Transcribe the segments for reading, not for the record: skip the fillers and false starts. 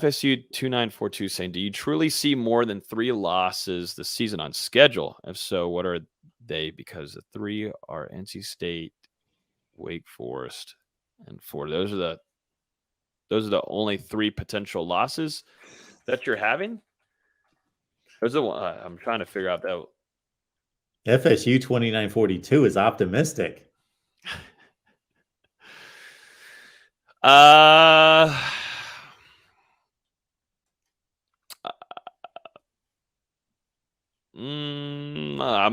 FSU 2942 saying, do you truly see more than 3 losses this season on schedule? If so, what are they? Because the 3 are NC State, Wake Forest, and Florida. Those are the only 3 potential losses that you're having. There's the one I'm trying to figure out that. FSU 2942 is optimistic. I'm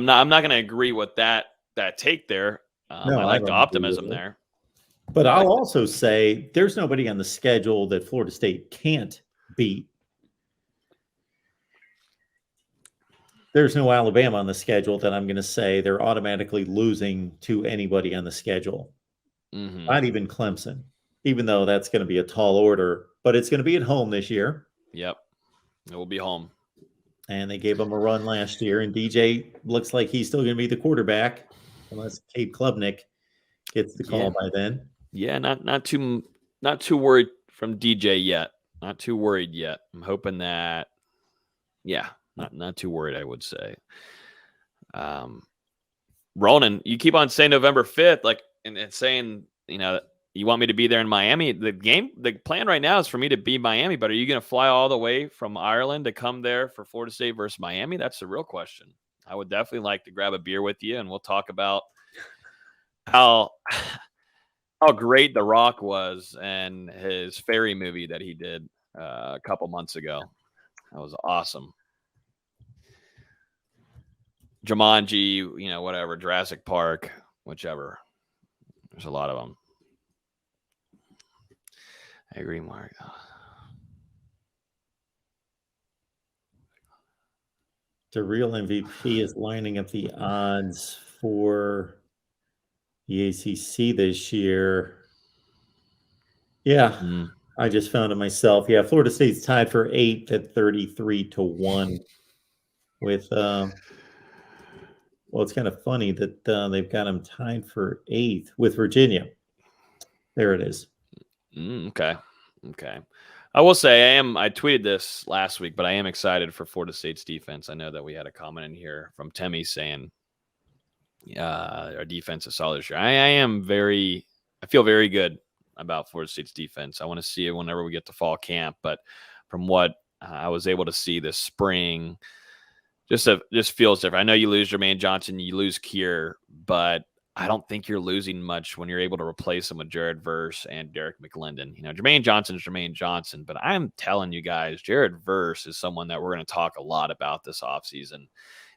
not going to agree with that take there. No, I like the optimism there. But I'll also say there's nobody on the schedule that Florida State can't beat. There's no Alabama on the schedule that I'm going to say they're automatically losing to anybody on the schedule. Mm-hmm. Not even Clemson, even though that's going to be a tall order. But it's going to be at home this year. Yep. It will be home. And they gave them a run last year. And DJ looks like he's still going to be the quarterback unless Cade Klubnik gets the call by then. Yeah, not too worried from DJ yet. Not too worried yet. I'm hoping that, not too worried, I would say. Ronan, you keep on saying November 5th, like, and saying, you want me to be there in Miami. The plan right now is for me to be Miami, but are you going to fly all the way from Ireland to come there for Florida State versus Miami? That's the real question. I would definitely like to grab a beer with you, and we'll talk about how great The Rock was and his fairy movie that he did a couple months ago. That was awesome. Jumanji, whatever, Jurassic Park, whichever. There's a lot of them. I agree, Mark. The real MVP is lining up the odds for the ACC this year. Yeah, I just found it myself. Yeah, Florida State's tied for 8th at 33-1 with well, it's kind of funny that they've got them tied for 8th with Virginia. There it is. Okay. I will say I tweeted this last week, but I am excited for Florida State's defense. I know that we had a comment in here from Temmie saying our defense is solid this year. I feel very good about Florida State's defense. I want to see it whenever we get to fall camp, but from what I was able to see this spring, just feels different. I know you lose Jermaine Johnson, you lose Kier, but I don't think you're losing much when you're able to replace him with Jared Verse and Derek McLendon. Jermaine Johnson's Jermaine Johnson, but I'm telling you guys, Jared Verse is someone that we're going to talk a lot about this offseason.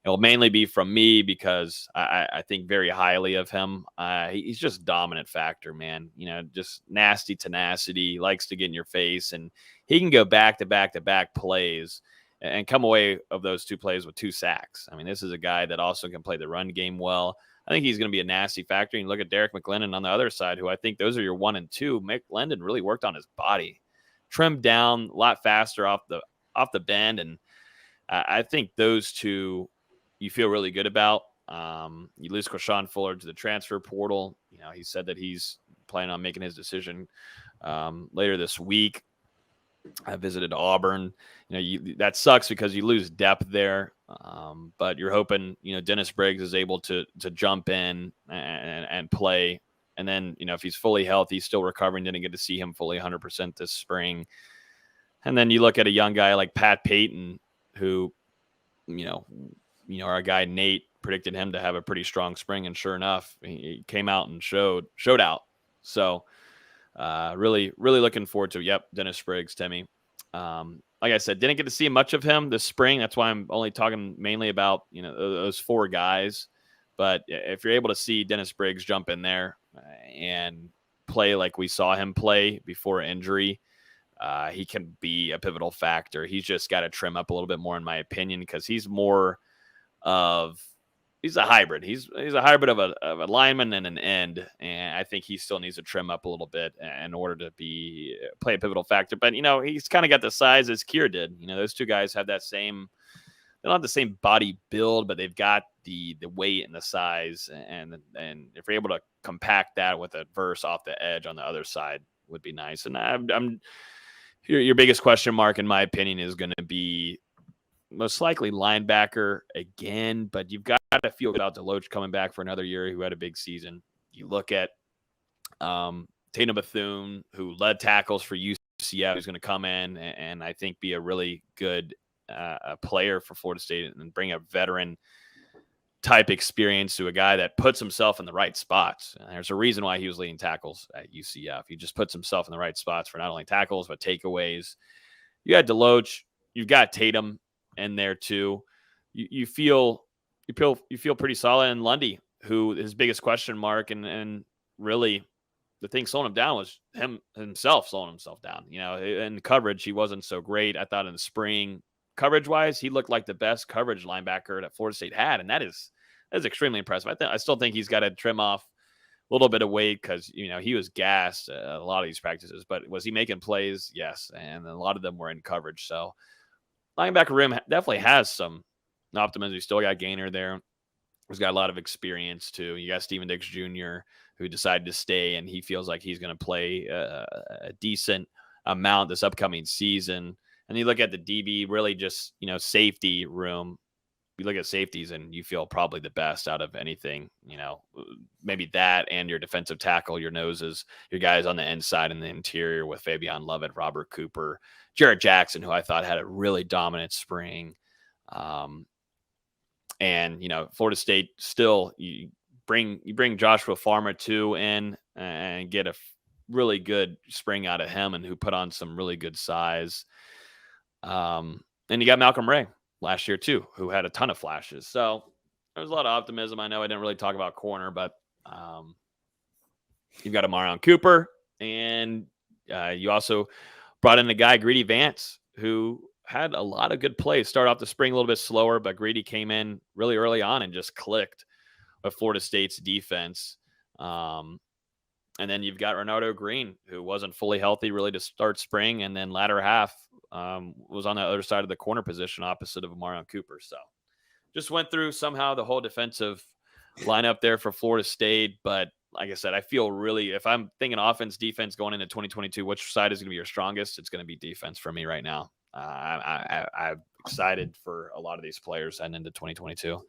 It will mainly be from me because I think very highly of him. He's just dominant factor, man. Just nasty tenacity, likes to get in your face, and he can go back-to-back plays and come away of those 2 plays with 2 sacks. I mean, this is a guy that also can play the run game well. I think he's going to be a nasty factor. You look at Derek McLendon on the other side, who I think those are your 1 and 2. McLendon really worked on his body, trimmed down a lot faster off the bend, and I think those 2 you feel really good about. You lose Quashon Fuller to the transfer portal. He said that he's planning on making his decision later this week. I visited Auburn. That sucks because you lose depth there. But you're hoping, Dennis Briggs is able to jump in and play. And then, if he's fully healthy, he's still recovering, didn't get to see him fully 100% this spring. And then you look at a young guy like Pat Payton, who, our guy Nate predicted him to have a pretty strong spring. And sure enough, he came out and showed out. So really, really looking forward to it. Yep, Dennis Briggs, Temmie. Like I said, didn't get to see much of him this spring. That's why I'm only talking mainly about, those 4 guys. But if you're able to see Dennis Briggs jump in there and play like we saw him play before injury, he can be a pivotal factor. He's just got to trim up a little bit more, in my opinion, because he's a hybrid. He's a hybrid of a lineman and an end, and I think he still needs to trim up a little bit in order to play a pivotal factor. But he's kind of got the size as Kier did. Those 2 guys have that same. They don't have the same body build, but they've got the weight and the size, and if we're able to compact that with a Verse off the edge on the other side, would be nice. And I'm Your biggest question mark, in my opinion, is going to be most likely linebacker again, but you've got to feel about Deloach coming back for another year, who had a big season. You look at Tatum Bethune, who led tackles for UCF, who's going to come in and I think be a really good player for Florida State and bring a veteran type experience to a guy that puts himself in the right spots. And there's a reason why he was leading tackles at UCF. He just puts himself in the right spots for not only tackles, but takeaways. You got Deloach, you've got Tatum in there too. You feel pretty solid. And Lundy, who his biggest question mark and really the thing slowing him down was himself slowing himself down. In coverage, he wasn't so great. I thought in the spring, coverage wise, he looked like the best coverage linebacker that Florida State had. And that is extremely impressive. I still think he's got to trim off a little bit of weight because, he was gassed a lot of these practices, but was he making plays? Yes. And a lot of them were in coverage. So linebacker room definitely has some optimism. You still got Gainer there, who's got a lot of experience too. You got Steven Dix Jr., who decided to stay, and he feels like he's going to play a decent amount this upcoming season. And you look at the DB, really just, safety room. You look at safeties and you feel probably the best out of anything, maybe that and your defensive tackle, your noses, your guys on the inside and the interior with Fabian Lovett, Robert Cooper, Jarrett Jackson, who I thought had a really dominant spring. And, Florida State still, you bring Joshua Farmer too in and get a really good spring out of him and who put on some really good size. And you got Malcolm Ray last year too, who had a ton of flashes. So there's a lot of optimism. I know I didn't really talk about corner, but you've got Amarion Cooper, and you also brought in the guy Greedy Vance, who had a lot of good plays. Started off the spring a little bit slower, but Greedy came in really early on and just clicked with Florida State's defense. And then you've got Renardo Green, who wasn't fully healthy really to start spring, and then latter half was on the other side of the corner position opposite of Amarion Cooper. So just went through somehow the whole defensive lineup there for Florida State. But like I said, I feel really, if I'm thinking offense, defense going into 2022, which side is going to be your strongest? It's going to be defense for me right now. I'm excited for a lot of these players heading into 2022.